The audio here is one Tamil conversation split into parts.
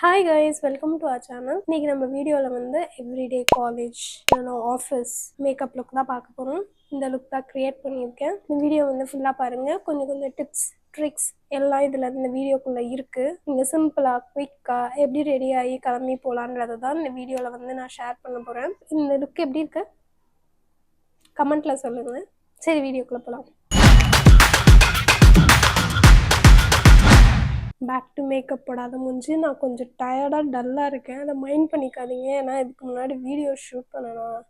Hi guys, welcome to our channel. இன்னைக்கு நம்ம வீடியோவில் வந்து everyday college office makeup look தான் பார்க்க போகிறோம். இந்த லுக் தான் க்ரியேட் பண்ணியிருக்கேன். இந்த வீடியோ வந்து ஃபுல்லாக பாருங்கள். கொஞ்சம் டிப்ஸ் ட்ரிக்ஸ் எல்லாம் இதில் இந்த வீடியோக்குள்ளே இருக்குது. நீங்கள் சிம்பிளாக குயிக்காக எப்படி ரெடி ஆகி கிளம்பி போகலான்றது தான் இந்த வீடியோவில் வந்து நான் ஷேர் பண்ண போகிறேன். இந்த லுக் எப்படி இருக்கு கமெண்ட்டில் சொல்லுங்கள். சரி, வீடியோக்குள்ளே போகலாம். பேக் டு மேக்கப் போடாத முடிஞ்சு நான் கொஞ்சம் டயர்டாக டல்லாக இருக்கேன். அதை மைண்ட் பண்ணிக்காதீங்க. ஏன்னா இதுக்கு முன்னாடி வீடியோ ஷூட் பண்ணணும்,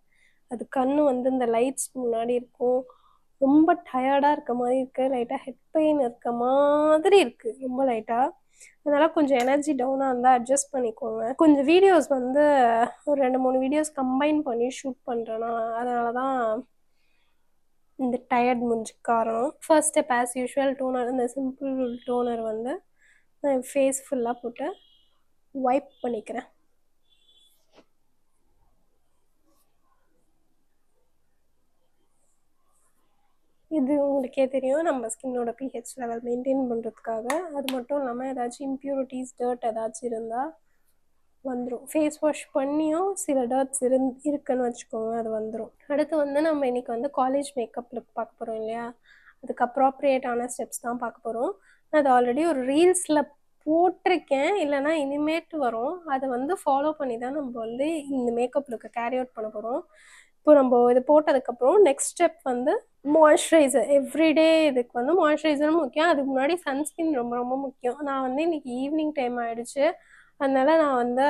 அது கண்ணு வந்து இந்த லைட்ஸ் முன்னாடி இருக்கும். ரொம்ப டயர்டாக இருக்க மாதிரி இருக்குது. லைட்டாக ஹெட் பெயின் இருக்க மாதிரி இருக்குது, ரொம்ப லைட்டாக. அதனால் கொஞ்சம் எனர்ஜி டவுனாக இருந்தால் அட்ஜஸ்ட் பண்ணிக்கோங்க. கொஞ்சம் வீடியோஸ் வந்து ஒரு 2-3 வீடியோஸ் கம்பைன் பண்ணி ஷூட் பண்ணுறேன்னா அதனால தான் இந்த டயர்ட் முடிஞ்சுக்கு காரணம். First step as usual toner, இந்த சிம்பிள் டோனர் வந்து நான் ஃபேஸ் ஃபுல்லாக போட்டு வைப் பண்ணிக்கிறேன். இது உங்களுக்கே தெரியும், நம்ம ஸ்கின்னோட பிஹெச் லெவல் மெயின்டைன் பண்ணுறதுக்காக. அது மட்டும் இல்லாமல் ஏதாச்சும் இம்ப்யூரிட்டிஸ் டர்ட் ஏதாச்சும் இருந்தால் வந்துடும். ஃபேஸ் வாஷ் பண்ணியும் சில டர்ட்ஸ் இருக்குன்னு வச்சுக்கோங்க, அது வந்துடும். அடுத்து வந்து நம்ம இன்றைக்கி வந்து காலேஜ் மேக்கப் லுக் பார்க்க போகிறோம் இல்லையா, அதுக்கு அப்ராப்ரியேட்டான ஸ்டெப்ஸ் தான் பார்க்க போகிறோம். நான் அது ஆல்ரெடி ஒரு ரீல்ஸில் போட்டிருக்கேன், இல்லைனா இனிமேட்டு வரும். அதை வந்து ஃபாலோ பண்ணி தான் நம்ம வந்து இந்த மேக்கப் லுக்கை கேரி அவுட் பண்ண போகிறோம். இப்போ நம்ம இது போட்டதுக்கப்புறம் நெக்ஸ்ட் ஸ்டெப் வந்து மாய்ஸ்சரைசர். எவ்ரிடே இதுக்கு வந்து மாய்ஸ்சரைசரும் முக்கியம், அதுக்கு முன்னாடி சன்ஸ்கிரீன் ரொம்ப ரொம்ப முக்கியம். நான் வந்து இன்றைக்கி ஈவினிங் டைம் ஆகிடுச்சு, அதனால் நான் வந்து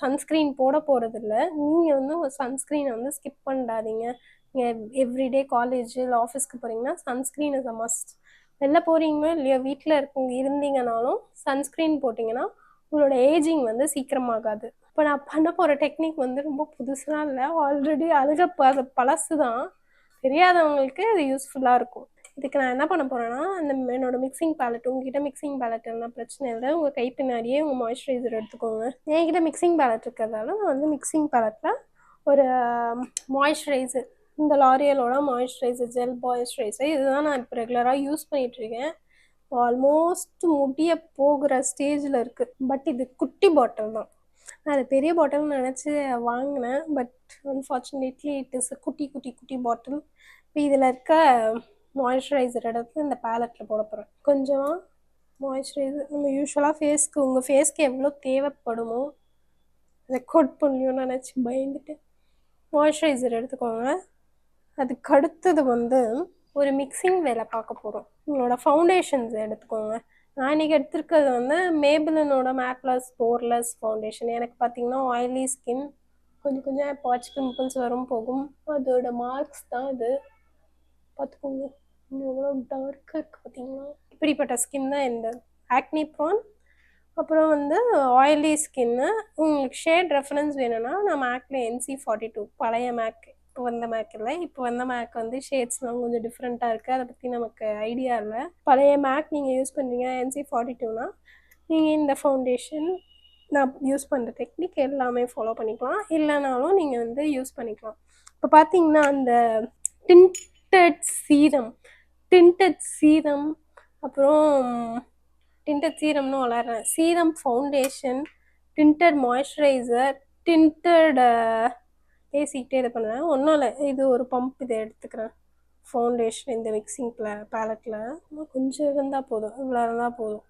சன்ஸ்க்ரீன் போட போகிறதில்ல. நீங்கள் வந்து உங்கள் சன்ஸ்க்ரீனை வந்து ஸ்கிப் பண்ணிடாதீங்க. நீங்கள் எவ்ரிடே காலேஜ் இல்லை ஆஃபீஸ்க்கு போகிறீங்கன்னா சன்ஸ்க்ரீன் இஸ் அ மஸ்ட். வெளில போகிறீங்களோ இல்லையோ, வீட்டில் இருந்தீங்கனாலும் சன்ஸ்க்ரீன் போட்டிங்கன்னா உங்களோட ஏஜிங் வந்து சீக்கிரமாகாது. இப்போ நான் பண்ண போகிற டெக்னிக் வந்து ரொம்ப புதுசாக இல்லை, ஆல்ரெடி அது பழசு தான். தெரியாதவங்களுக்கு அது யூஸ்ஃபுல்லாக இருக்கும். இதுக்கு நான் என்ன பண்ண போகிறேன்னா, என்னோட மிக்சிங் பேலட், உங்ககிட்ட மிக்சிங் பேலட் இருந்தால் பிரச்சனை இல்லை, உங்கள் கை பின்னாடியே உங்கள் மாய்ஸ்சரைசர் எடுத்துக்கோங்க. என்கிட்ட மிக்சிங் பேலட் இருக்கிறதால நான் வந்து மிக்சிங் பேலட்டில் ஒரு மாய்ஸ்சரைசர், இந்த லாரியலோட மாய்ஸ்சரைசர் ஜெல் மாய்ஸ்சரைசர், இதுதான் நான் இப்போ ரெகுலராக யூஸ் பண்ணிகிட்ருக்கேன். ஆல்மோஸ்ட் முடிய போகிற ஸ்டேஜில் இருக்குது. பட் இது குட்டி பாட்டில் தான். நான் அது பெரிய பாட்டில்னு நினச்சி வாங்கினேன், பட் அன்ஃபார்ச்சுனேட்லி இட் இஸ் குட்டி குட்டி குட்டி பாட்டில். இப்போ இதில் இருக்க மாய்ஸ்சரைசர் எடுத்து இந்த பேலட்டில் போட போகிறேன். கொஞ்சமாக மாய்ஸ்சரைசர் நம்ம யூஸ்வலாக ஃபேஸ்க்கு, உங்கள் ஃபேஸ்க்கு எவ்வளோ தேவைப்படுமோ ரெக்கார்ட் பண்ணியோன்னு நினச்சி பயந்துட்டு மாய்ஸ்சரைசர் எடுத்துக்கோங்க. அதுக்கு அடுத்தது வந்து ஒரு மிக்சிங் வேலை பார்க்க போகிறோம். உங்களோட ஃபவுண்டேஷன்ஸ் எடுத்துக்கோங்க. நான் இன்றைக்கி எடுத்துருக்கிறது வந்து மேபிளினோட மேக்லெஸ் போர்லெஸ் ஃபவுண்டேஷன். எனக்கு பார்த்திங்கன்னா ஆயிலி ஸ்கின், கொஞ்சம் பாட்ச் பிம்பிள்ஸ் வரும் போகும், அதோட மார்க்ஸ் தான் இது. பார்த்துக்கோங்க எவ்வளோ டார்க்காக இருக்குது பார்த்தீங்களா. இப்படிப்பட்ட ஸ்கின் தான் இந்த ஆக்னி ப்ரான். அப்புறம் வந்து ஆயிலி ஸ்கின்னு. உங்களுக்கு ஷேட் ரெஃபரன்ஸ் வேணும்னா நான் மேக்கில் NC42, பழைய மேக், இப்போ வந்த மேக் இல்லை, இப்போ வந்த மேக் வந்து ஷேட்ஸ்லாம் கொஞ்சம் டிஃப்ரெண்ட்டாக இருக்குது, அதை பற்றி நமக்கு ஐடியா இல்லை. பழைய மேக் நீங்கள் யூஸ் பண்ணுறீங்க NC42னா நீங்கள் இந்த ஃபவுண்டேஷன் நான் யூஸ் பண்ணுற டெக்னிக் எல்லாமே ஃபாலோ பண்ணிக்கலாம், இல்லைனாலும் நீங்கள் வந்து யூஸ் பண்ணிக்கலாம். இப்போ பார்த்தீங்கன்னா அந்த டிண்டட் சீரம், அப்புறம் டிண்டட் சீரம்னு வளர்றேன், serum foundation, tinted moisturiser, tinted பேசிக்கிட்டே இது பண்ணுறேன். ஒன்றும் இல்லை, இது ஒரு பம்ப், இதை எடுத்துக்கிறேன் ஃபவுண்டேஷன். இந்த மிக்சிங் பேலட்டில் கொஞ்சம் இருந்தால் போதும், இவ்வளோ இருந்தால் போதும்.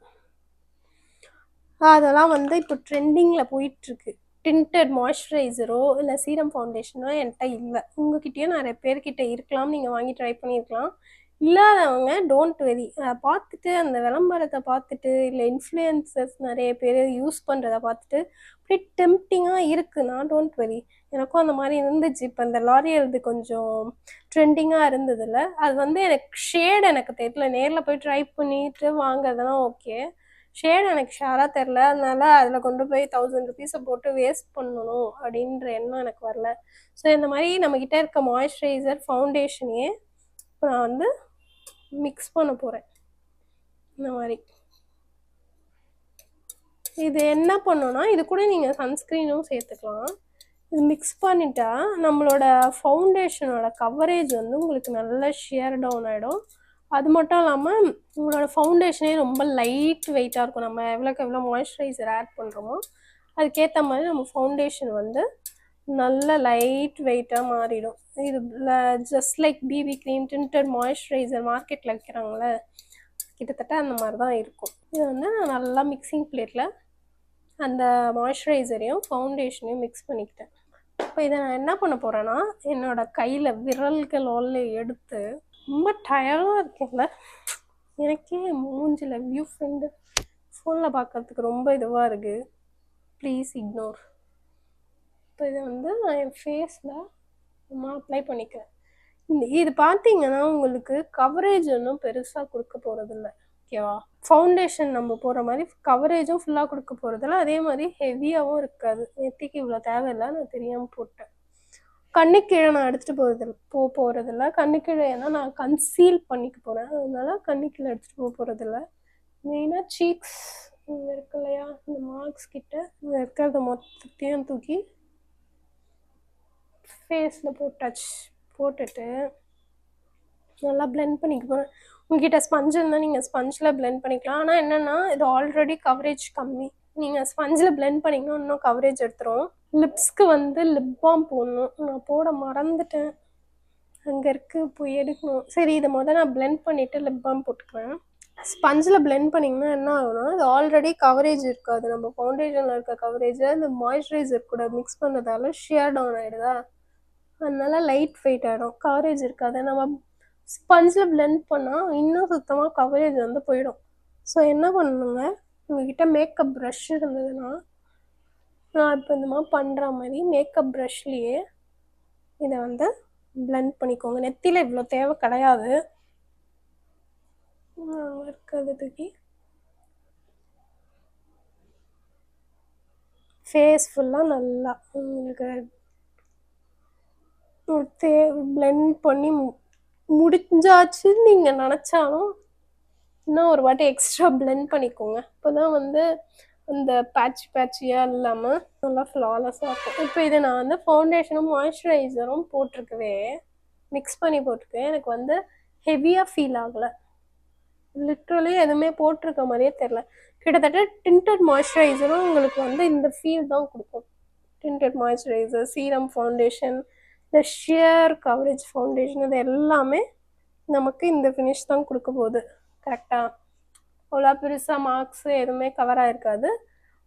அதெல்லாம் வந்து இப்போ ட்ரெண்டிங்கில் போயிட்டுருக்கு. டிண்டட் மாய்ஸ்சரைசரோ இல்லை சீரம் ஃபவுண்டேஷனோ என்கிட்ட இல்லை. உங்ககிட்டயும் நிறைய பேர்கிட்ட இருக்கலாம், நீங்கள் வாங்கி ட்ரை பண்ணியிருக்கலாம். இல்லாதவங்க டோன்ட் வெரி, பார்த்துட்டு அந்த விளம்பரத்தை பார்த்துட்டு இல்லை இன்ஃப்ளூயன்சர்ஸ் நிறைய பேர் யூஸ் பண்ணுறத பார்த்துட்டு அப்படியே டெம்ப்டிங்காக இருக்குன்னா டோன்ட் வெரி. எனக்கும் அந்த மாதிரி இருந்துச்சு. இப்போ இந்த லாரியல் கொஞ்சம் ட்ரெண்டிங்காக இருந்ததில்ல, அது வந்து எனக்கு ஷேட் எனக்கு தெரியல. நேரில் போய் ட்ரை பண்ணிட்டு வாங்குறதுலாம் ஓகே, ஷேட் எனக்கு ஷேராக தெரில, அதனால அதில் கொண்டு போய் 1000 rupees போட்டு வேஸ்ட் பண்ணணும் அப்படின்ற எண்ணம் எனக்கு வரல. ஸோ இந்த மாதிரி நம்மக்கிட்ட இருக்க மாய்ஸ்சரைசர் ஃபவுண்டேஷனையே இப்போ நான் வந்து மிக்ஸ் பண்ண போகிறேன். இந்த மாதிரி இது என்ன பண்ணோன்னா, இது கூட நீங்கள் சன்ஸ்க்ரீனும் சேர்த்துக்கலாம். இது மிக்ஸ் பண்ணிட்டா நம்மளோட ஃபவுண்டேஷனோட கவரேஜ் வந்து உங்களுக்கு நல்லா ஷியர் டவுன் ஆகிடும். அது மட்டும் இல்லாமல் உங்களோட ஃபவுண்டேஷனே ரொம்ப லைட் வெயிட்டாக இருக்கும். நம்ம எவ்வளோக்கு எவ்வளோ மாய்ஸ்சரைசர் ஆட் பண்ணுறோமோ அதுக்கேற்ற மாதிரி நம்ம ஃபவுண்டேஷன் வந்து நல்ல லைட் வெயிட்டாக மாறிடும். இது just like BP cream tinted moisturiser மார்க்கெட்டில் விற்கிறாங்கள, கிட்டத்தட்ட அந்த மாதிரி தான் இருக்கும். இது வந்து நான் நல்லா மிக்சிங் பிளேட்டில் அந்த மாய்ஸ்சரைசரையும் ஃபவுண்டேஷனையும் மிக்ஸ் பண்ணிக்கிட்டேன். இப்போ இதை நான் என்ன பண்ண போகிறேன்னா, என்னோடய கையில் விரல்களோட எடுத்து, ரொம்ப டயர்டாக இருக்கேன்ல, எனக்கே மூஞ்சில் வியூ ஃப்ரெண்டு ஃபோனில் பார்க்கறதுக்கு ரொம்ப இதுவாக இருக்குது, ப்ளீஸ் இக்னோர். இப்போ இதை வந்து நான் என் ஃபேஸில் அப்ளை பண்ணிக்கிறேன். இது பார்த்தீங்கன்னா உங்களுக்கு கவரேஜ் ஒன்றும் பெருசாக கொடுக்க போகிறதில்ல, ஓகேவா? ஃபவுண்டேஷன் நம்ம போகிற மாதிரி கவரேஜும் ஃபுல்லாக கொடுக்க போகிறதில்ல, அதே மாதிரி ஹெவியாகவும் இருக்காது. நெத்திக்கு இவ்வளோ தேவையில்லை, நான் தெரியாமல் போட்டேன். கண்ணுக்கீழே நான் எடுத்துகிட்டு போகிறதில்ல. கண்ணுக்கீழே ஏன்னா நான் கன்சீல் பண்ணிக்க போகிறேன், அதனால கண்ணுக்கீழே எடுத்துகிட்டு போகிறதில்ல. மெயினாக சீக்ஸ் இங்கே இருக்கு இல்லையா, இந்த மார்க்ஸ் கிட்ட இங்கே இருக்கிறத மொத்தத்தையும் தூக்கி ஃபேஸில் போட்டுட்டு நல்லா பிளெண்ட் பண்ணிக்க போகிறேன். உங்ககிட்ட ஸ்பஞ்ச் இருந்தால் நீங்கள் ஸ்பஞ்சில் பிளெண்ட் பண்ணிக்கலாம். ஆனால் என்னென்னா இது ஆல்ரெடி கவரேஜ் கம்மி, நீங்கள் ஸ்பஞ்சில் பிளெண்ட் பண்ணிங்கன்னா இன்னும் கவரேஜ் எடுத்துரும். லிப்ஸ்க்கு வந்து லிப் பாம் போடணும், நான் போட மறந்துட்டேன், அங்கே இருக்குது, போய் எடுக்கணும். சரி, இதை நான் பிளெண்ட் பண்ணிவிட்டு லிப் பாம் போட்டுக்கிறேன். ஸ்பஞ்சில் பிளெண்ட் பண்ணிங்கன்னா என்ன ஆகும்னா, இது ஆல்ரெடி கவரேஜ் இருக்காது, நம்ம ஃபவுண்டேஷனில் இருக்க கவரேஜை இந்த மாய்ஸ்சரைசர் கூட மிக்ஸ் பண்ணதால ஷேர் டவுன் ஆகிடுதா, அதனால லைட் வெயிட் ஆகிடும், கவரேஜ் இருக்காது. நம்ம ஸ்பஞ்சில் பிளெண்ட் பண்ணால் இன்னும் சுத்தமாக கவரேஜ் வந்து போயிடும். ஸோ என்ன பண்ணணுங்க, உங்ககிட்ட மேக்கப் ப்ரஷ் இருந்ததுன்னா, நான் இப்போ இந்த மாதிரி பண்ணுற மாதிரி மேக்கப் ப்ரஷ்லேயே இதை வந்து பிளெண்ட் பண்ணிக்கோங்க. நெத்தியில் இவ்வளோ தேவை கிடையாது, இருக்கிறதுக்கு ஃபேஸ் ஃபுல்லாக நல்லா உங்களுக்கு பிளெண்ட் பண்ணி முடிஞ்சாச்சு. நீங்கள் நினச்சாலும் இன்னும் ஒரு வாட்டி எக்ஸ்ட்ரா பிளெண்ட் பண்ணிக்கோங்க, இப்போ தான் வந்து அந்த பேட்சியாக இல்லாமல் நல்லா ஃப்ளாலெஸ்ஸாக இருக்கும். இப்போ இதை நான் வந்து ஃபவுண்டேஷனும் மாய்ஸ்சரைசரும் போட்டிருக்கவே மிக்ஸ் பண்ணி போட்டிருக்கேன், எனக்கு வந்து ஹெவியாக ஃபீல் ஆகலை, லிட்ரலி எதுவுமே போட்டிருக்க மாதிரியே தெரில. கிட்டத்தட்ட டிண்டட் மாய்ஸ்சரைசரும் உங்களுக்கு வந்து இந்த ஃபீல் தான் கொடுக்கும். டிண்டட் மாய்ஸ்சரைசர், சீரம் ஃபவுண்டேஷன், இந்த ஷியர் கவரேஜ் ஃபவுண்டேஷன், இது எல்லாமே நமக்கு இந்த ஃபினிஷ் தான் கொடுக்க போகுது. கரெக்டாக அவ்வளோ பெருசாக மார்க்ஸு எதுவுமே கவர் ஆகிருக்காது,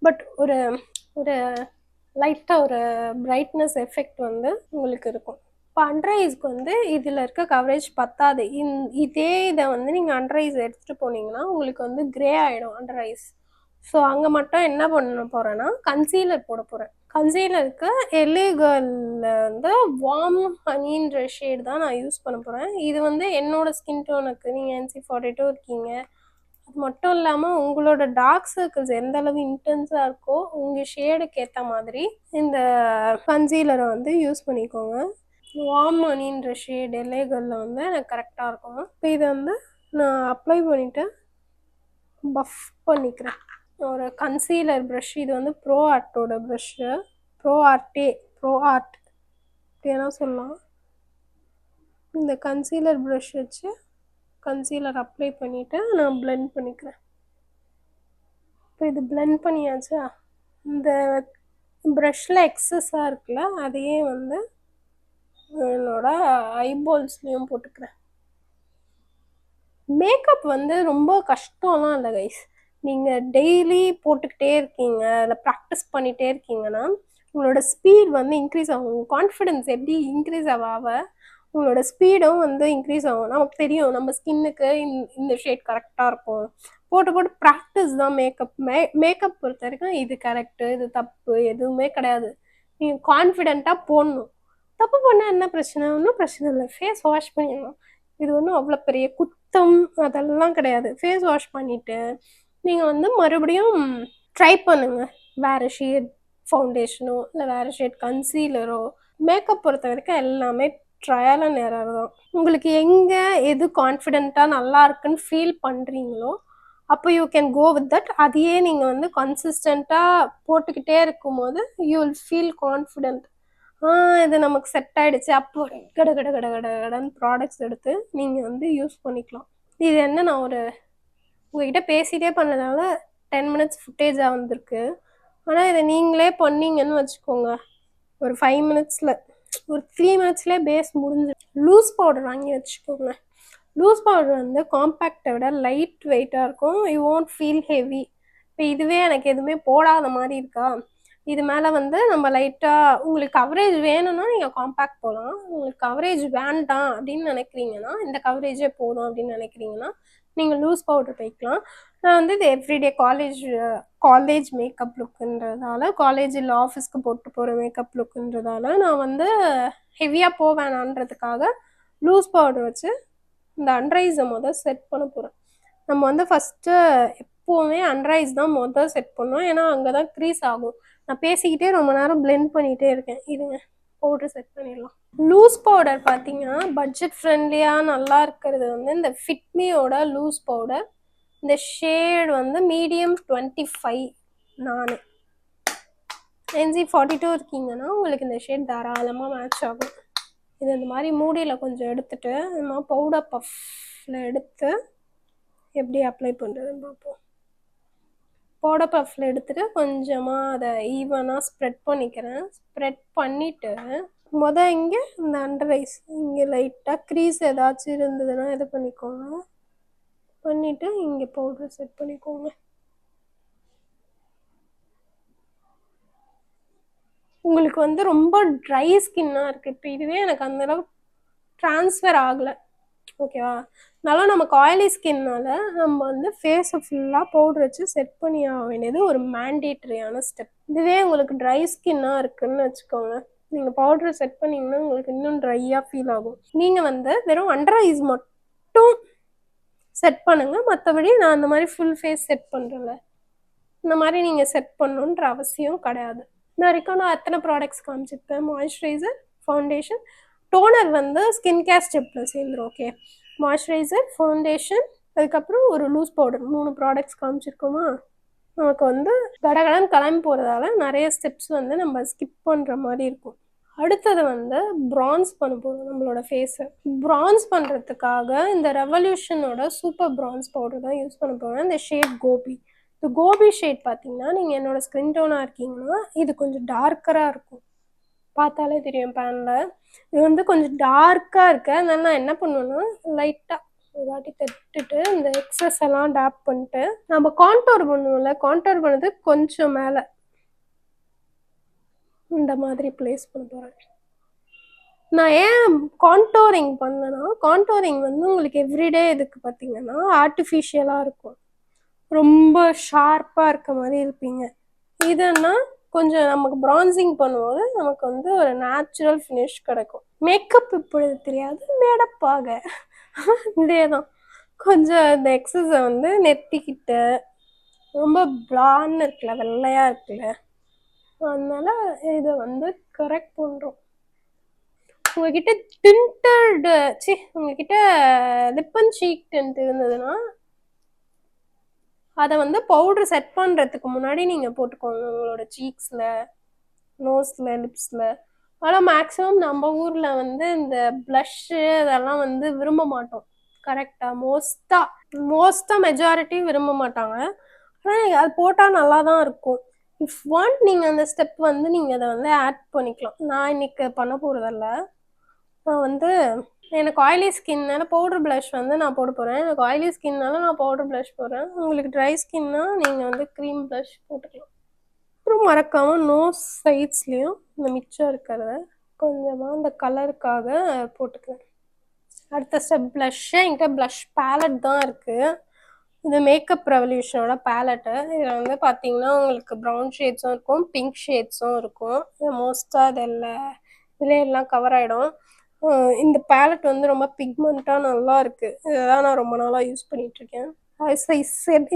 பட் ஒரு ஒரு லைட்டாக ஒரு பிரைட்னஸ் எஃபெக்ட் வந்து உங்களுக்கு இருக்கும். இப்போ அண்டர் ஐஸ்க்கு வந்து இதில் இருக்க கவரேஜ் பத்தாது. இதே இதை வந்து நீங்கள் அண்டர் ஐஸ் எடுத்துகிட்டு போனீங்கன்னா உங்களுக்கு வந்து க்ரே ஆகிடும் அண்டர் ஐஸ். ஸோ அங்கே மட்டும் என்ன பண்ண போகிறேன்னா கன்சீலர் போட போகிறேன். கன்சீலருக்கு LA Girlல வந்து வார்ம் ஹனின்ற ஷேட் தான் நான் யூஸ் பண்ண போகிறேன். இது வந்து என்னோடய ஸ்கின் டோனுக்கு, நீங்கள் NC42 இருக்கீங்க, அது மட்டும் இல்லாமல் உங்களோட டார்க் சர்க்கிள்ஸ் எந்த அளவு இன்டென்ஸாக இருக்கோ உங்கள் ஷேடுக்கு ஏற்ற மாதிரி இந்த கன்சீலரை வந்து யூஸ் பண்ணிக்கோங்க. வார்ம் மணின்ற ஷேட் LA Girlல வந்து எனக்கு கரெக்டாக இருக்கும். இப்போ இதை வந்து நான் அப்ளை பண்ணிவிட்டு பஃப் பண்ணிக்கிறேன். ஒரு கன்சீலர் ப்ரஷ், இது வந்து ப்ரோ ஆர்ட்டோட ப்ரஷ்ஷு, ப்ரோ ஆர்ட் ஏன்னா சொல்லலாம். இந்த கன்சீலர் ப்ரஷ் வச்சு கன்சீலர் அப்ளை பண்ணிவிட்டு நான் பிளெண்ட் பண்ணிக்கிறேன். இப்போ இது பிளெண்ட் பண்ணியாச்சா, இந்த ப்ரஷ்ஷில் எக்ஸஸாக இருக்குல்ல அதையே வந்து என்னோட ஐபால்ஸ்லேயும் போட்டுக்கிறேன். மேக்கப் வந்து ரொம்ப கஷ்டம்லாம் இல்லை கைஸ், நீங்கள் டெய்லி போட்டுக்கிட்டே இருக்கீங்க, இல்லை ப்ராக்டிஸ் பண்ணிகிட்டே இருக்கீங்கன்னா உங்களோட ஸ்பீட் வந்து இன்க்ரீஸ் ஆகும். உங்கள் கான்ஃபிடென்ஸ் எப்படி இன்க்ரீஸ் ஆக உங்களோட ஸ்பீடும் வந்து இன்க்ரீஸ் ஆகும். நமக்கு தெரியும் நம்ம ஸ்கின்னுக்கு இந்த ஷேட் கரெக்டாக இருக்கும், போட்டு ப்ராக்டிஸ் தான் மேக்கப். மேக்கப் பொறுத்த வரைக்கும் இது கரெக்டு இது தப்பு எதுவுமே கிடையாது, நீங்கள் கான்ஃபிடெண்ட்டாக போடணும். தப்பு பண்ணால் என்ன பிரச்சனை, ஒன்றும் பிரச்சனை இல்லை, ஃபேஸ் வாஷ் பண்ணிடணும், இது ஒன்றும் அவ்வளோ பெரிய குத்தம் அதெல்லாம் கிடையாது. ஃபேஸ் வாஷ் பண்ணிவிட்டு நீங்கள் வந்து மறுபடியும் ட்ரை பண்ணுங்கள், வேறு ஷேட் ஃபவுண்டேஷனோ இல்லை வேறு ஷேட் கன்சீலரோ. மேக்கப் பொறுத்த வரைக்கும் எல்லாமே ட்ரையல் அண்ட் எரர் தான். உங்களுக்கு எங்கே எது கான்ஃபிடெண்ட்டாக நல்லா இருக்குன்னு ஃபீல் பண்ணுறீங்களோ அப்போ you can go with that. அதையே நீங்கள் வந்து கன்சிஸ்டண்ட்டாக போட்டுக்கிட்டே இருக்கும்போது யூ வில் ஃபீல் கான்ஃபிடென்ட். இது நமக்கு செட் ஆகிடுச்சு, அப்போ கடன்னு ப்ராடக்ட்ஸ் எடுத்து நீங்கள் வந்து யூஸ் பண்ணிக்கலாம். இது என்ன நான் ஒரு உங்ககிட்ட பேசிட்டே பண்ணதால 10 மினிட்ஸ் ஃபுட்டேஜாக வந்திருக்கு. ஆனால் இதை நீங்களே பண்ணீங்கன்னு வச்சுக்கோங்க, ஒரு 5 மினிட்ஸில், ஒரு 3 மினிட்ஸ்லேயே பேஸ் முடிஞ்சு. லூஸ் பவுடர் வாங்கி வச்சுக்கோங்க. லூஸ் பவுடர் வந்து காம்பேக்டை விட லைட் வெயிட்டாக இருக்கும். You won't feel heavy. இப்போ இதுவே எனக்கு எதுவுமே போடாத மாதிரி இருக்கா, இது மேலே வந்து நம்ம லைட்டாக உங்களுக்கு கவரேஜ் வேணும்னா நீங்கள் காம்பேக்ட் போகலாம். உங்களுக்கு கவரேஜ் வேண்டாம் அப்படின்னு நினைக்கிறீங்கன்னா, இந்த கவரேஜே போதும் அப்படின்னு நினைக்கிறீங்கன்னா நீங்கள் லூஸ் பவுடர் போய்க்கலாம். நான் வந்து இது எவ்ரிடே காலேஜ் மேக்கப் லுக்குன்றதால, காலேஜ் இல்லை ஆஃபீஸ்க்கு போட்டு போகிற மேக்கப் லுக்குன்றதால நான் வந்து ஹெவியாக போவேணான்றதுக்காக லூஸ் பவுடர் வச்சு இந்த அண்டரைஸை செட் பண்ண போகிறேன். நம்ம வந்து ஃபஸ்ட்டு எப்போவுமே அண்டரைஸ் தான் செட் பண்ணோம், ஏன்னா அங்கே தான் க்ரீஸ் ஆகும். நான் பேசிக்கிட்டே ரொம்ப நேரம் பிளெண்ட் பண்ணிகிட்டே இருக்கேன். இதுங்க பவுடர் செட் பண்ணிடலாம். லூஸ் பவுடர் பார்த்தீங்கன்னா பட்ஜெட் ஃப்ரெண்ட்லியாக நல்லா இருக்கிறது வந்து இந்த ஃபிட்மியோட லூஸ் பவுடர். இந்த ஷேட் வந்து மீடியம் 25. நான் NC42 இருக்கீங்கன்னா உங்களுக்கு இந்த ஷேட் தாராளமாக மேட்ச் ஆகும். இது இந்த மாதிரி மூடியில் கொஞ்சம் எடுத்துகிட்டு நம்ம பவுடர் பஃப்பில் எடுத்து எப்படி அப்ளை பண்ணுறதுன்னு பார்ப்போம். பவுடர் பஃப்பில் எடுத்துகிட்டு கொஞ்சமாக அதை ஈவனாக ஸ்ப்ரெட் பண்ணிக்கிறேன். ஸ்ப்ரெட் பண்ணிவிட்டு இங்கே இந்த அண்டர் ஐஸ் இங்கே லைட்டாக க்ரீஸ் ஏதாச்சும் இருந்ததுன்னா இது பண்ணிக்கோங்க. பண்ணிவிட்டு இங்கே பவுடர் செட் பண்ணிக்கோங்க. உங்களுக்கு வந்து ரொம்ப ட்ரை ஸ்கின்னாக இருக்குது. இப்போ இதுவே எனக்கு அந்தளவு ட்ரான்ஸ்ஃபர் ஆகலை, ஓகேவா? அதனால நமக்கு ஆயிலி ஸ்கின்னால நம்ம வந்து ஃபேஸை ஃபுல்லாக பவுடர் வச்சு செட் பண்ணி ஆக வேண்டியது ஒரு மேண்டேட்ரியான ஸ்டெப். இதுவே உங்களுக்கு ட்ரை ஸ்கின்னாக இருக்குன்னு வச்சுக்கோங்க, நீங்கள் பவுடர் செட் பண்ணிங்கன்னா உங்களுக்கு இன்னும் ட்ரையாக ஃபீல் ஆகும். நீங்கள் வந்து வெறும் அண்டர் ஐஸ் மட்டும் செட் பண்ணுங்கள். மற்றபடி நான் அந்த மாதிரி ஃபுல் ஃபேஸ் செட் பண்ணுறேன்ல, இந்த மாதிரி நீங்கள் செட் பண்ணணுன்ற அவசியம் கிடையாது. இந்த வரைக்கும் நான் எத்தனை ப்ராடக்ட்ஸ் காமிச்சிருப்பேன்? மாய்ஸ்சரைசர், ஃபவுண்டேஷன், டோனர் வந்து ஸ்கின் கேர் ஸ்டெப்பில் சேர்ந்துடும். ஓகே, மாய்ஸ்சரைசர், ஃபவுண்டேஷன், அதுக்கப்புறம் ஒரு லூஸ் பவுடர், 3 ப்ராடக்ட்ஸ் காமிச்சிருக்கோமா? நமக்கு வந்து கடகடன் கிளம்பி போகிறதால நிறைய ஸ்டெப்ஸ் வந்து நம்ம ஸ்கிப் பண்ணுற மாதிரி இருக்கும். அடுத்தது வந்து ப்ரான்ஸ் பண்ண போகிறோம் நம்மளோட ஃபேஸை. ப்ரான்ஸ் பண்ணுறதுக்காக இந்த ரெவல்யூஷனோட சூப்பர் ப்ரான்ஸ் பவுடர் தான் யூஸ் பண்ண போகிறேன். இந்த ஷேட் கோபி. இந்த கோபி ஷேட் பார்த்தீங்கன்னா நீங்கள் என்னோட ஸ்கின் டோனாக இருக்கீங்கன்னா இது கொஞ்சம் டார்க்கராக இருக்கும், பார்த்தாலே தெரியும் பேனில். இது வந்து கொஞ்சம் டார்க்காக இருக்குது. அதனால நான் என்ன பண்ணுவேன்னா லைட்டாக ஒரு வாட்டி தட்டுட்டு இந்த எக்ஸஸ் எல்லாம் டேப் பண்ணிட்டு நம்ம கான்டோர் பண்ணுவோம்ல, கான்டோர் பண்ணது கொஞ்சம் மேலே இந்த மாதிரி பிளேஸ் பண்ண போகிறேன். நான் ஏன் கான்டோரிங் பண்ணேன்னா, கான்டோரிங் வந்து உங்களுக்கு எவ்ரிடே இதுக்கு பார்த்தீங்கன்னா ஆர்டிஃபிஷியலாக இருக்கும், ரொம்ப ஷார்ப்பாக இருக்க மாதிரி இருப்பீங்க. இதுன்னா கொஞ்சம் நமக்கு ப்ரான்சிங் பண்ணும்போது நமக்கு வந்து ஒரு நேச்சுரல் ஃபினிஷ் கிடைக்கும். மேக்கப் இப்பொழுது தெரியாது, மேடப்பாக இதே தான். கொஞ்சம் இந்த எக்ஸஸை வந்து நெத்திக்கிட்டு ரொம்ப பிளான்னு இருக்குல்ல, வெள்ளையாக இருக்குல்ல, அதனால இதை வந்து கரெக்ட் பண்ணுறோம். உங்ககிட்ட உங்ககிட்ட லிப் அண்ட் சீக் டிண்ட் இருந்ததுன்னா அதை வந்து பவுடர் செட் பண்ணுறதுக்கு முன்னாடி நீங்கள் போட்டுக்கோங்க உங்களோட சீக்ஸில், நோஸில், லிப்ஸில். ஆனால் மேக்ஸிமம் நம்ம ஊரில் வந்து இந்த ப்ளஷ்ஷு அதெல்லாம் வந்து விரும்ப மாட்டோம், கரெக்டாக? மோஸ்ட்டாக மெஜாரிட்டி விரும்ப மாட்டாங்க. ஆனால் அது போட்டால் நல்லா தான் இருக்கும். இஃப் வாண்ட் நீங்கள் அந்த ஸ்டெப் வந்து நீங்கள் அதை வந்து ஆட் பண்ணிக்கலாம். நான் இன்னைக்கு பண்ண போகிறதில்ல. நான் வந்து எனக்கு ஆயிலி ஸ்கின்னால பவுடர் ப்ளஷ் வந்து நான் போட போகிறேன். எனக்கு ஆயிலி ஸ்கின்னால நான் பவுடர் ப்ளஷ் போடுறேன். உங்களுக்கு ட்ரை ஸ்கின்னா நீங்கள் வந்து க்ரீம் ப்ளஷ் போட்டுக்கலாம். அப்புறம் மறக்காமல் நோஸ் சைட்ஸ்லேயும் இந்த மிச்சம் இருக்கிறத கொஞ்சமாக இந்த கலருக்காக போட்டுக்கிறேன். அடுத்த ஸ்டெப் ப்ளஷ்ஷு. என்கிட்ட ப்ளஷ் பேலட் தான் இருக்குது. இது மேக்கப் ரெவல்யூஷனோட பேலட்டு. இதில் வந்து பார்த்தீங்கன்னா உங்களுக்கு ப்ரௌன் ஷேட்ஸும் இருக்கும், பிங்க் ஷேட்ஸும் இருக்கும். மோஸ்ட்டாக இதில் எல்லாம் கவர் ஆகிடும். இந்த பேலட் வந்து ரொம்ப பிக்மெண்ட்டாக நல்லா இருக்குது. இதெல்லாம் நான் ரொம்ப நாளாக யூஸ் பண்ணிகிட்ருக்கேன்.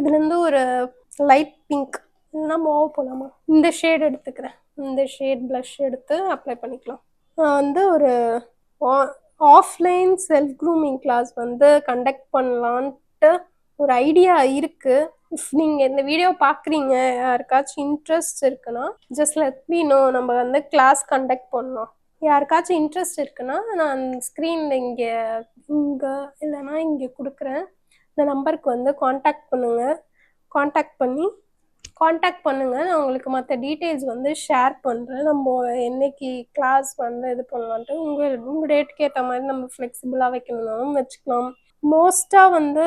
இதுலேருந்து ஒரு லைட் பிங்க் இல்லைன்னா மாவு போலாமா, இந்த ஷேட் எடுத்துக்கிறேன். இந்த ஷேட் ப்ளஷ் எடுத்து அப்ளை பண்ணிக்கலாம். நான் வந்து ஒரு ஆஃப்லைன் செல்ஃப் க்ரூமிங் கிளாஸ் வந்து கண்டக்ட் பண்ணலான்ட்டு ஒரு ஐடியா இருக்குது. இஃப் நீங்கள் இந்த வீடியோ பார்க்குறீங்க, யாருக்காச்சும் இன்ட்ரெஸ்ட் இருக்குன்னா ஜஸ்ட் லெட் மீ நோ. நம்ம வந்து கிளாஸ் கண்டக்ட் பண்ணலாம். யாருக்காச்சும் இன்ட்ரெஸ்ட் இருக்குன்னா நான் ஸ்க்ரீனில் இங்கே இல்லைன்னா இங்கே கொடுக்குறேன். இந்த நம்பருக்கு வந்து காண்டாக்ட் பண்ணுங்கள். நான் உங்களுக்கு மற்ற டீட்டெயில்ஸ் வந்து ஷேர் பண்ணுறேன். நம்ம என்னைக்கு கிளாஸ் வந்து இது பண்ணலான்ட்டு உங்கள் டேட்டுக்கு ஏற்ற மாதிரி நம்ம ஃப்ளெக்சிபிளாக வைக்கணும்னாலும் வச்சுக்கலாம். மோஸ்ட்டாக வந்து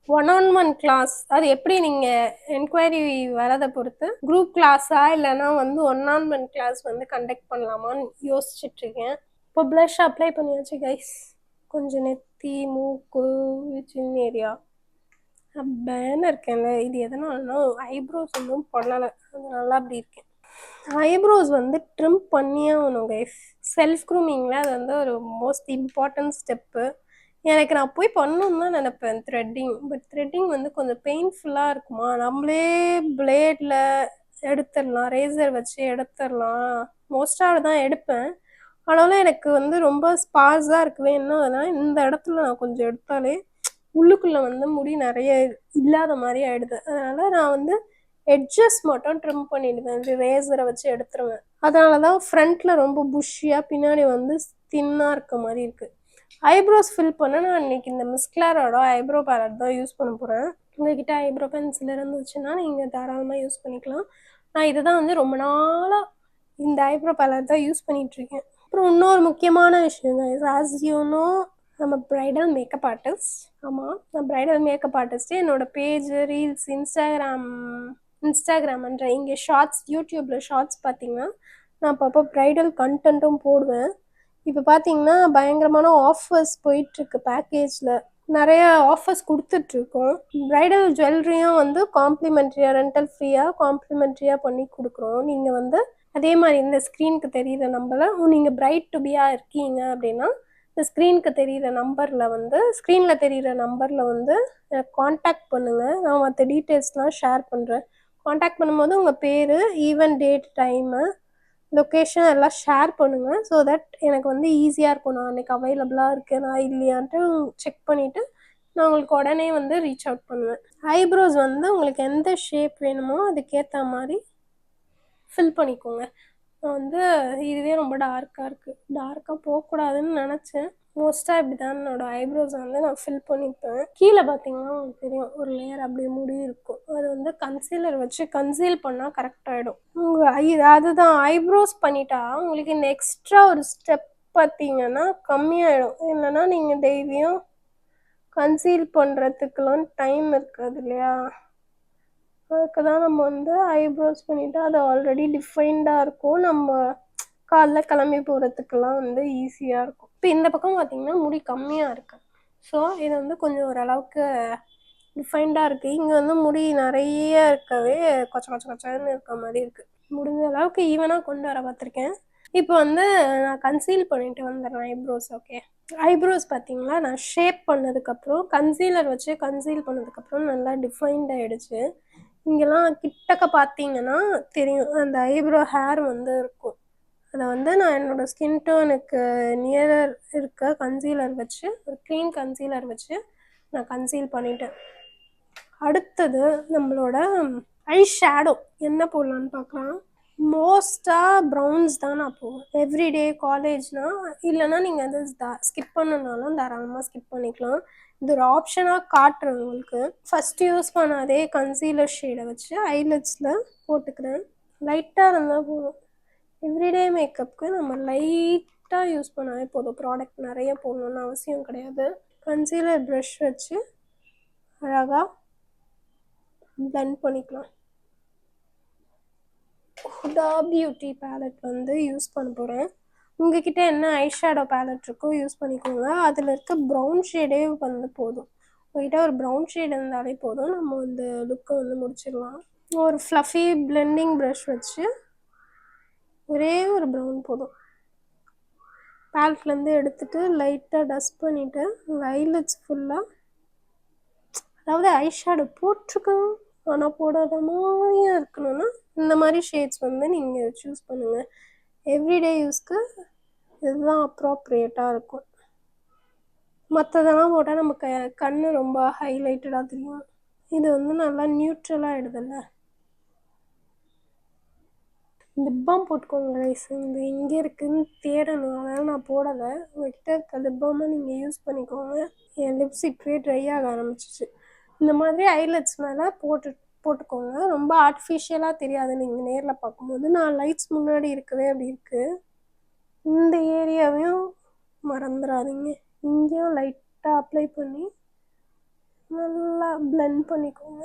1-on-1 கிளாஸ், அது எப்படி நீங்கள் என்கொயரி வரதை பொறுத்து குரூப் கிளாஸா இல்லைன்னா வந்து 1-on-1 கிளாஸ் வந்து கண்டக்ட் பண்ணலாமான்னு யோசிச்சுட்ருக்கேன். இப்போ ப்ளஷ் அப்ளை பண்ணியாச்சு கைஸ். கொஞ்சம் நெத்தி, மூக்கு, சின்ன ஏரியா பேனர் இருக்கேன்ல, இது எதனாலனா ஐப்ரோஸ் ஒன்றும் பண்ணலை, அதனால அப்படி இருக்கேன். ஐப்ரோஸ் வந்து ட்ரிம் பண்ணியே ஆகணும் கைஸ். செல்ஃப் க்ரூமிங்கில் அது வந்து ஒரு மோஸ்ட் இம்பார்ட்டன்ட் ஸ்டெப்பு. எனக்கு நான் போய் பண்ணணும்னு தான் நினைப்பேன் த்ரெட்டிங். பட் த்ரெட்டிங் வந்து கொஞ்சம் பெயின்ஃபுல்லாக இருக்குமா, நம்மளே பிளேடில் எடுத்துடலாம், ரேசர் வச்சு எடுத்துடலாம். மோஸ்ட்டாக தான் எடுப்பேன். ஆனாலும் எனக்கு வந்து ரொம்ப ஸ்பார்ஸாக இருக்குவே. என்னன்னா இந்த இடத்துல நான் கொஞ்சம் எடுத்தாலே உள்ளுக்குள்ளே வந்து முடி நிறைய இல்லாத மாதிரி ஆயிடுது. அதனால நான் வந்து எட்ஜஸ் மட்டும் ட்ரிம் பண்ணிடுவேன், ரேசரை வச்சு எடுத்துருவேன். அதனால தான் ஃப்ரண்ட்டில் ரொம்ப புஷ்ஷியாக, பின்னாடி வந்து தின்னாக இருக்க மாதிரி இருக்குது. ஐப்ரோஸ் ஃபில் பண்ண நான் இன்னைக்கு இந்த மிஸ்க்லாரோட ஐப்ரோ பேலட் தான் யூஸ் பண்ண போகிறேன். உங்கள்கிட்ட ஐப்ரோ பென்சில் இருந்துச்சுன்னா நீங்கள் தாராளமாக யூஸ் பண்ணிக்கலாம். நான் இதை தான் வந்து ரொம்ப நாளாக இந்த ஐப்ரோ பேலட் தான் யூஸ் பண்ணிகிட்ருக்கேன். அப்புறம் இன்னொரு முக்கியமான விஷயம், ஆஸ் யூ நோ, நம்ம ப்ரைடல் மேக்கப் ஆர்டிஸ்ட். ஆமாம், நான் ப்ரைடல் மேக்கப் ஆர்டிஸ்ட்டு. என்னோடய பேஜ், ரீல்ஸ், இன்ஸ்டாகிராம்ன்ற இங்கே ஷார்ட்ஸ், யூடியூப்பில் ஷார்ட்ஸ் பார்த்தீங்கன்னா நான் அப்பப்போ ப்ரைடல் கண்டென்ட்டும் போடுவேன். இப்போ பார்த்தீங்கன்னா பயங்கரமான ஆஃபர்ஸ் போயிட்டுருக்கு. பேக்கேஜில் நிறைய ஆஃபர்ஸ் கொடுத்துட்ருக்கோம். ப்ரைடல் ஜுவல்லரியும் வந்து காம்ப்ளிமெண்ட்ரியாக, ரெண்டல் ஃப்ரீயாக காம்ப்ளிமெண்ட்ரியாக பண்ணி கொடுக்குறோம். நீங்கள் வந்து அதே மாதிரி இந்த ஸ்க்ரீனுக்கு தெரிகிற நம்பரில் நீங்கள் பிரைட் டு பியாக இருக்கீங்க அப்படின்னா இந்த ஸ்க்ரீனுக்கு தெரிகிற நம்பரில் வந்து காண்டாக்ட் பண்ணுங்கள். நான் மற்ற டீட்டெயில்ஸ்லாம் ஷேர் பண்ணுறேன். காண்டாக்ட் பண்ணும்போது உங்கள் பேர், ஈவெண்ட் டேட், டைமு, லொக்கேஷன் எல்லாம் ஷேர் பண்ணுங்கள். ஸோ தட் எனக்கு வந்து ஈஸியாக இருக்கும். நான் அன்றைக்கி அவைலபிளாக இருக்கேனா இல்லையான்ட்டு செக் பண்ணிவிட்டு நான் உங்களுக்கு உடனே வந்து ரீச் அவுட் பண்ணுவேன். ஐப்ரோஸ் வந்து உங்களுக்கு எந்த ஷேப் வேணுமோ அதுக்கேற்ற மாதிரி ஃபில் பண்ணிக்கோங்க. நான் வந்து இதுவே ரொம்ப டார்க்காக போகக்கூடாதுன்னு நினச்சேன். மோஸ்ட்டாக இப்படி தான் என்னோடய ஐப்ரோஸை வந்து நான் ஃபில் பண்ணிப்பேன். கீழே பார்த்தீங்கன்னா உங்களுக்கு தெரியும், ஒரு லேயர் அப்படியே முடி இருக்கும். அது வந்து கன்சீலர் வச்சு கன்சீல் பண்ணால் கரெக்டாகிடும். அதுதான் ஐப்ரோஸ் பண்ணிட்டா உங்களுக்கு இந்த எக்ஸ்ட்ரா ஒரு ஸ்டெப் பார்த்தீங்கன்னா கம்மியாகிடும். இல்லைன்னா நீங்கள் டெய்லியும் கன்சீல் பண்ணுறதுக்கெலாம் டைம் இருக்காது இல்லையா? அதுக்கு தான் நம்ம வந்து ஐப்ரோஸ் பண்ணிவிட்டு அது ஆல்ரெடி டிஃபைன்டாக இருக்கும். நம்ம காலைல கிளம்பி போகிறதுக்கெல்லாம் வந்து ஈஸியாக இருக்கும். இப்போ இந்த பக்கம் பார்த்திங்கன்னா முடி கம்மியாக இருக்குது. ஸோ இது வந்து கொஞ்சம் ஓரளவுக்கு டிஃபைன்டாக இருக்குது. இங்கே வந்து முடி நிறைய இருக்கவே கொச்சன்னு இருக்க மாதிரி இருக்குது. முடிஞ்ச அளவுக்கு ஈவனாக கொண்டு வர பார்த்துருக்கேன். இப்போ வந்து நான் கன்சீல் பண்ணிட்டு வந்துடுறேன் ஐப்ரோஸ். ஓகே, ஐப்ரோஸ் பார்த்தீங்களா, நான் ஷேப் பண்ணதுக்கப்புறம் கன்சீலர் வச்சு கன்சீல் பண்ணதுக்கப்புறம் நல்லா டிஃபைன்ட் ஆகிடுச்சு. இங்கெல்லாம் கிட்டக்க பார்த்தீங்கன்னா தெரியும், அந்த ஐப்ரோ ஹேர் வந்து இருக்கும். அதை வந்து நான் என்னோடய ஸ்கின் டோனுக்கு நியரர் இருக்க கன்சீலர் வச்சு, ஒரு க்ரீம் கன்சீலர் வச்சு நான் கன்சீல் பண்ணிட்டேன். அடுத்தது நம்மளோட ஐ ஷேடோ என்ன போடலான்னு பார்க்கலாம். மோஸ்ட்டாக ப்ரௌன்ஸ் தான் நான் போவேன் எவ்ரிடே காலேஜ்னால். இல்லைன்னா நீங்கள் வந்து ஸ்கிப் பண்ணனாலும் தாராளமாக ஸ்கிப் பண்ணிக்கலாம். இது ஒரு ஆப்ஷனாக காட்டுறேன் உங்களுக்கு. ஃபஸ்ட்டு யூஸ் பண்ண அதே கன்சீலர் ஷேடை வச்சு ஐலட்ஸில் போட்டுக்கிறேன். லைட்டாக இருந்தால் போதும். எவ்ரிடே மேக்கப்புக்கு நம்ம லைட்டாக யூஸ் பண்ணாலே போதும். ப்ராடக்ட் நிறைய போடணுன்னு அவசியம் கிடையாது. கன்சீலர் ப்ரஷ் வச்சு அழகாக பிளெண்ட் பண்ணிக்கலாம். ஹுடா பியூட்டி பேலட் வந்து யூஸ் பண்ண போகிறேன். உங்ககிட்ட என்ன ஐஷேடோ பேலட் இருக்கோ யூஸ் பண்ணிக்கோங்க. அதில் இருக்க ப்ரௌன் ஷேடே வந்து போதும். உங்கள்கிட்ட ஒரு ப்ரௌன் ஷேட் இருந்தாலே போதும், நம்ம இந்த லுக்கை வந்து முடிச்சிடலாம். ஒரு ஃப்ளஃபி பிளெண்டிங் ப்ரஷ் வச்சு ஒரே ஒரு ப்ரௌன் போதும். பேலட்லேருந்து எடுத்துகிட்டு லைட்டாக டஸ்ட் பண்ணிவிட்டு உங்கள் ஐலட்ஸ் ஃபுல்லாக, அதாவது ஐஷேடோ போட்டிருக்கோம் ஆனால் போடாத மாதிரியும் இருக்கணும்னா இந்த மாதிரி ஷேட்ஸ் வந்து நீங்கள் சூஸ் பண்ணுங்கள். எவ்ரிடே யூஸ்க்கு இதுதான் அப்ராப்ரியேட்டாக இருக்கும். மற்றதெல்லாம் போட்டால் நம்ம கண் ரொம்ப ஹைலைட்டடாக தெரியும். இது வந்து நல்லா நியூட்ரலாக ஆகிடுதில்ல. லிப் பாம் போட்டுக்கோங்க கைஸ். இது எங்கே இருக்குதுன்னு தேடணும், அதனால் நான் போடலை. உங்கள்கிட்ட இருக்க லிப் பாமை நீங்கள் யூஸ் பண்ணிக்கோங்க. என் லிப்ஸ் இப்போயே ட்ரை ஆக ஆரம்பிச்சிச்சு. இந்த மாதிரி ஐலட்ஸ் மேலே போட்டுக்கோங்க. ரொம்ப ஆர்டிஃபிஷியலாக தெரியாது நீங்கள் நேரில் பார்க்கும்போது. நான் லைட்ஸ் முன்னாடி இருக்கவே அப்படி இருக்குது. இந்த ஏரியாவையும் மறந்துடாதீங்க. இங்கேயும் லைட்டாக அப்ளை பண்ணி நல்லா பிளெண்ட் பண்ணிக்கோங்க.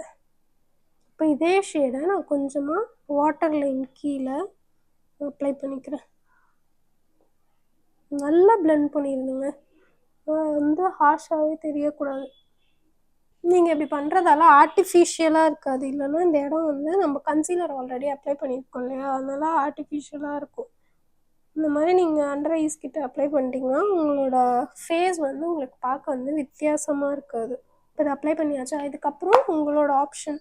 இப்போ இதே ஷேடை நான் கொஞ்சமாக வாட்டர் லைன் கீழே அப்ளை பண்ணிக்கிறேன். நல்லா பிளெண்ட் பண்ணிடுங்க. வந்து ஹார்ஷாகவே தெரியக்கூடாது. நீங்கள் இப்படி பண்ணுறதால ஆர்டிஃபிஷியலாக இருக்காது. இல்லைன்னா இந்த இடம் வந்து நம்ம கன்சீலர் ஆல்ரெடி அப்ளை பண்ணியிருக்கோம் இல்லையா, அதனால ஆர்டிஃபிஷியலாக இருக்கும். இந்த மாதிரி நீங்கள் அண்டர் ஐஸ் கிட்ட அப்ளை பண்ணிட்டீங்கன்னா உங்களோட ஃபேஸ் வந்து உங்களுக்கு பார்க்க வந்து வித்தியாசமாக இருக்காது. இப்போ இதை அப்ளை பண்ணியாச்சா? இதுக்கப்புறம் உங்களோட ஆப்ஷன்.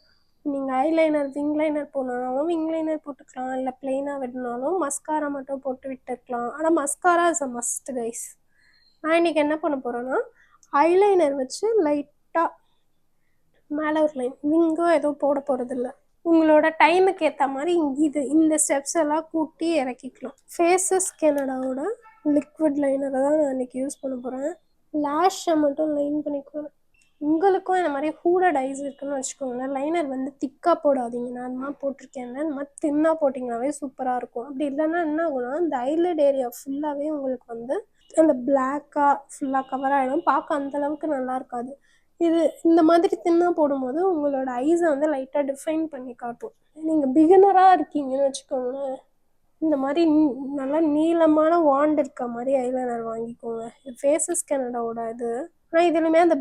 நீங்கள் ஐலைனர் விங் லைனர் போனாலும் விங் லைனர் போட்டுக்கலாம், இல்லை பிளெயினாக விடனாலும் மஸ்காரா மட்டும் போட்டு விட்டுருக்கலாம். ஆனால் mascara is a must guys. நான் இன்றைக்கி என்ன பண்ண போகிறேன்னா ஐலைனர் வச்சு லைட்டாக மேலே ஒரு லைன், விங்கோ எதுவும் போட போகிறதில்ல. உங்களோட டைமுக்கு ஏற்ற மாதிரி இந்த ஸ்டெப்ஸ் எல்லாம் கூட்டி இறக்கிக்கலாம். ஃபேஸஸ் கனடாவோட லிக்விட் லைனரை தான் நான் இன்றைக்கி யூஸ் பண்ண போகிறேன். லேஷை மட்டும் லைன் பண்ணிக்குவேன். உங்களுக்கும் இந்த மாதிரி ஹூடட் ஐஸ் இருக்குன்னு வச்சுக்கோங்களேன், லைனர் வந்து திக்காக போடாதீங்க. நான் அந்த மாதிரி போட்டிருக்கேன். இந்த மாதிரி தின்னாக போட்டிங்கனாவே சூப்பராக இருக்கும். அப்படி இல்லைன்னா என்ன ஆகும்னா இந்த ஐலட் ஏரியா ஃபுல்லாகவே உங்களுக்கு வந்து அந்த பிளாக்காக ஃபுல்லாக கவர் ஆகிடும். பார்க்க அந்தளவுக்கு நல்லா இருக்காது. இந்த மாதிரி தின்னாக போடும்போது உங்களோட ஐஸை வந்து லைட்டாக டிஃபைன் பண்ணி காட்டும். நீங்கள் பிகினராக இருக்கீங்கன்னு வச்சுக்கோங்களேன், இந்த மாதிரி நல்லா நீளமான வாண்ட் இருக்க மாதிரி ஐலைனர் வாங்கிக்கோங்க. இது ஃபேஸஸ் கனடாவோட இது. ஆனால் இதுலையுமே அந்த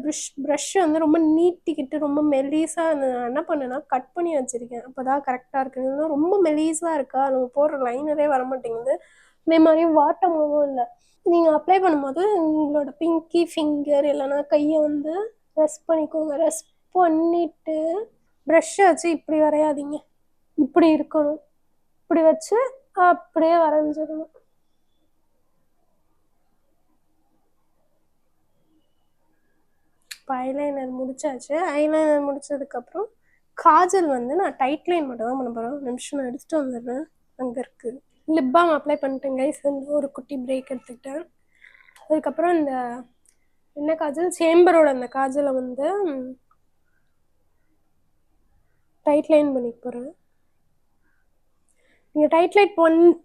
ப்ரஷ் வந்து ரொம்ப நீட்டிக்கிட்டு ரொம்ப மெலீஸாக நான் என்ன பண்ணேன்னா கட் பண்ணி வச்சுருக்கேன். அப்போ தான் கரெக்டாக இருக்குது. இல்லைன்னா ரொம்ப மெலீஸாக இருக்கா, நம்ம போடுற லைனரே வர மாட்டேங்குது. அதே மாதிரி வாட்டமாகவும் இல்லை. நீங்கள் அப்ளை பண்ணும்போது உங்களோட பிங்கி ஃபிங்கர் இல்லைன்னா கையை வந்து ரெஸ்ட் பண்ணிக்கோங்க. ரெஸ்ட் பண்ணிவிட்டு ப்ரஷ்ஷை வச்சு இப்படி வரையாதீங்க, இப்படி இருக்கணும். இப்படி வச்சு அப்படியே வரைஞ்சிடணும். இப்போ ஐலைனர் முடிச்சாச்சு. ஐலைனர் முடிச்சதுக்கப்புறம் காஜல் வந்து நான் டைட் லைன் மட்டும் தான் பண்ண போகிறேன். ஒரு நிமிஷம் நான் எடுத்துகிட்டு வந்துடுறேன். அங்கே இருக்குது. லிப் பாம் அப்ளை பண்ணிட்டேன் கைஸ். ஒரு குட்டி பிரேக் எடுத்துக்கிட்டேன். அதுக்கப்புறம் இந்த என்ன காஜல், சேம்பரோட அந்த காஜலை வந்து டைட் லைன் பண்ணிக்க போகிறேன். நீங்கள் டைட் லைட்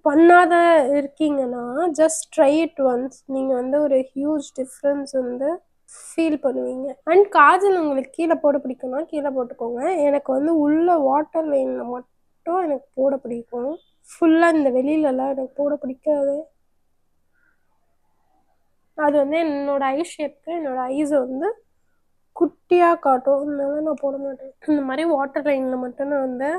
பண்ணாத இருக்கீங்கன்னா ஜஸ்ட் ட்ரை இட் ஒன்ஸ். நீங்கள் வந்து ஒரு ஹியூஜ் டிஃப்ரென்ஸ் வந்து ஃபீல் பண்ணுவீங்க. அண்ட் காஜல் உங்களுக்கு கீழே போட பிடிக்கும்னா கீழே போட்டுக்கோங்க. எனக்கு வந்து உள்ள வாட்டர் லைனில் மட்டும் எனக்கு போட பிடிக்கும். ஃபுல்லாக இந்த வெளியிலலாம் எனக்கு போட பிடிக்காது. அது வந்து என்னோடய ஐ ஷேப்க்கு என்னோடய ஐஸை வந்து குட்டியாக காட்டும். அதனால நான் போட மாட்டேன். இந்த மாதிரி வாட்டர் லைனில் மட்டும் நான் வந்து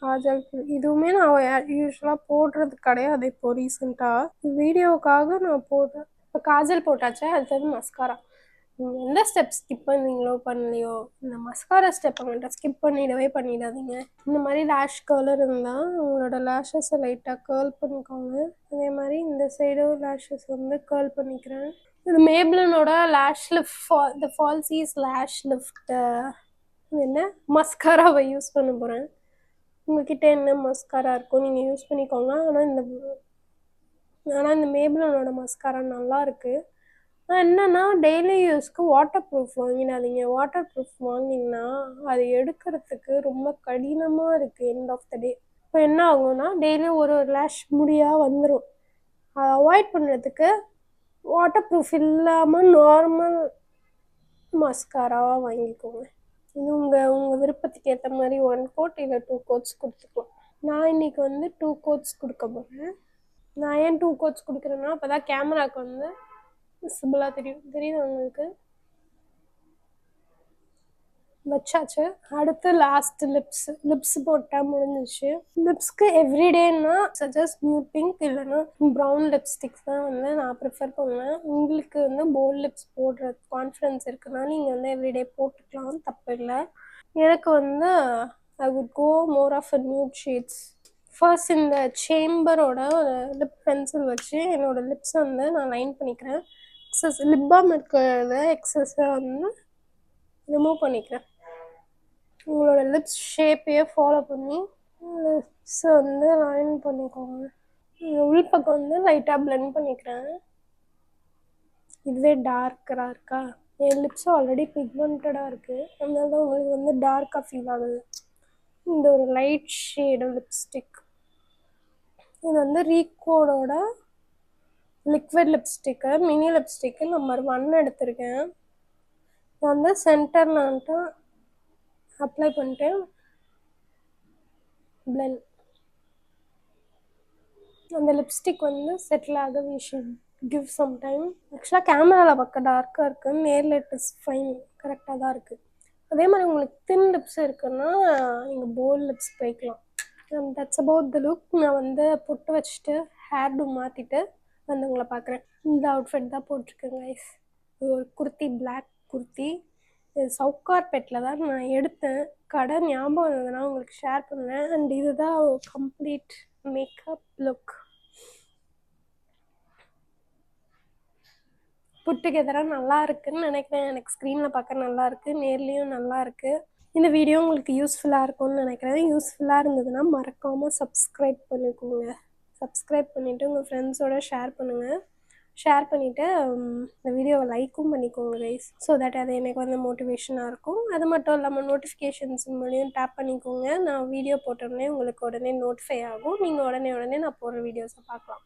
காஜல், இதுவுமே நான் யூஸ்வலாக போடுறது கிடையாது. இப்போ ரீசெண்டாக வீடியோவுக்காக நான் போடுறேன். இப்போ காஜல் போட்டாச்சா, அடுத்தது மஸ்காரா. நீங்கள் எந்த ஸ்டெப் ஸ்கிப் பண்ணீங்களோ பண்ணலையோ இந்த மஸ்காரா ஸ்டெப்பை மட்டும் ஸ்கிப் பண்ணிடாதீங்க. இந்த மாதிரி லேஷ் கர்லர் இருந்தால் உங்களோட லேஷஸை லைட்டாக கேர்ள் பண்ணிக்கோங்க. அதே மாதிரி இந்த சைடும் லேஷஸ் வந்து கேர்ள் பண்ணிக்கிறேன். இது மேப்ளினோட லேஷ் லிஃப்ட் த ஃபால்சீஸ் லேஷ் லிஃப்ட் என்ன மஸ்காராவை யூஸ் பண்ண போகிறேன். உங்ககிட்ட என்ன மஸ்காரா இருக்கோ நீங்கள் யூஸ் பண்ணிக்கோங்க. ஆனால் இந்த மேப்ளினோட மஸ்காரா நல்லா இருக்குது. என்னன்னா டெய்லி யூஸ்க்கு வாட்டர் ப்ரூஃப் வாங்கினாதீங்க. வாட்டர் ப்ரூஃப் வாங்கினீங்கன்னா அது எடுக்கிறதுக்கு ரொம்ப கடினமாக இருக்குது எண்ட் ஆஃப் த டே. இப்போ என்ன ஆகும்னா டெய்லி ஒரு லேஷ் முடியாக வந்துடும். அதை அவாய்ட் பண்ணுறதுக்கு வாட்டர் ப்ரூஃப் இல்லாமல் நார்மல் மஸ்காராவாக வாங்கிக்கோங்க. இது உங்கள் விருப்பத்துக்கு ஏற்ற மாதிரி 1 கோட் இல்லை 2 கோட்ஸ் கொடுத்துக்கலாம். நான் இன்றைக்கி வந்து 2 கோட்ஸ் கொடுக்க போகிறேன். நான் ஏன் 2 கோட்ஸ் கொடுக்குறேன்னா அப்போ தான் கேமராவுக்கு வந்து விசிபிளாக தெரியுது உங்களுக்கு. வச்சாச்சு. அடுத்து லாஸ்ட் லிப்ஸ் போட்டால் முடிஞ்சிச்சு. லிப்ஸ்க்கு எவ்ரிடேன்னா சஜஸ்ட் நியூட் பிங்க் இல்லைன்னா ப்ரௌன் லிப்ஸ்டிக்ஸ் தான் வந்து நான் ப்ரிஃபர் பண்ணுவேன். உங்களுக்கு வந்து போல்ட் லிப்ஸ் போடுற கான்ஃபிடன்ஸ் இருக்குன்னா நீங்கள் வந்து எவ்ரிடே போட்டுக்கலாம், தப்பு இல்லை. எனக்கு வந்து I would go more of a nude shades. First இந்த சேம்பரோட ஒரு லிப் பென்சில் வச்சு என்னோடய லிப்ஸை வந்து நான் லைன் பண்ணிக்கிறேன். லிப் பாம் இருக்கிறத எக்ஸஸை வந்து ரிமூவ் பண்ணிக்கிறேன். உங்களோட லிப்ஸ் ஷேப்பையே ஃபாலோ பண்ணி லிப்ஸ் வந்து லைன் பண்ணிக்கோங்க. உள் பக்கம் வந்து லைட்டாக பிளெண்ட் பண்ணிக்கிறேன். இதுவே டார்க்கராக இருக்கா? என் லிப்ஸ் ஆல்ரெடி பிக்மெண்டடாக இருக்குது, அதனால தான் உங்களுக்கு வந்து டார்க்காக ஃபீல் ஆகுது. இந்த ஒரு லைட் ஷேடு லிப்ஸ்டிக், இது வந்து ரீகோடோட liquid lipstick, mini lipstick number 1 எடுத்திருக்கேன். நான் வந்து சென்டரில் வந்துட்டு அப்ளை பண்ணிட்டேன். பிளெண்ட் அந்த லிப்ஸ்டிக் வந்து செட்டில் ஆக we should give some time. ஆக்சுவலாக கேமராவில் பார்க்க டார்க்காக இருக்குது, நேரில் இட் இஸ் ஃபைன், கரெக்டாக தான் இருக்குது. அதே மாதிரி உங்களுக்கு தின் லிப்ஸ் இருக்குன்னா நீங்கள் போல்ட் லிப்ஸ் போய்க்கலாம். That's about the look. நான் வந்து பொட்டு வச்சுட்டு ஹேர் டூ மாற்றிட்டு வந்து உங்களை பார்க்குறேன். இந்த அவுட்ஃபிட் தான் போட்டிருக்கேன் கைஸ். ஒரு குர்த்தி, பிளாக் குர்த்தி. இது சவுகார்பேட்டில் தான் நான் எடுத்தேன். கடை ஞாபகம் இருந்ததுன்னா உங்களுக்கு ஷேர் பண்ணுவேன். அண்ட் இதுதான் கம்ப்ளீட் மேக்கப் லுக். புட் டுகெதராக நல்லா இருக்குன்னு நினைக்கிறேன். எனக்கு ஸ்க்ரீனில் பார்க்க நல்லா இருக்குது, நேர்லேயும் நல்லா இருக்குது. இந்த வீடியோ உங்களுக்கு யூஸ்ஃபுல்லாக இருக்கும்னு நினைக்கிறேன். யூஸ்ஃபுல்லாக இருந்ததுன்னா மறக்காமல் சப்ஸ்கிரைப் பண்ணிக்கோங்க. சப்ஸ்கிரைப் பண்ணிவிட்டு உங்கள் ஃப்ரெண்ட்ஸோடு ஷேர் பண்ணுங்கள். ஷேர் பண்ணிவிட்டு இந்த வீடியோவை லைக்கும் பண்ணிக்கோங்க கைஸ், ஸோ தட் அது எனக்கு வந்து மோட்டிவேஷனாக இருக்கும். அது மட்டும் இல்லாமல் நோட்டிஃபிகேஷன்ஸ் மூலியம் டேப் பண்ணிக்கோங்க. நான் வீடியோ போட்டோடனே உங்களுக்கு உடனே நோட்டிஃபை ஆகும். நீங்கள் உடனே நான் போடுற வீடியோஸை பார்க்கலாம்.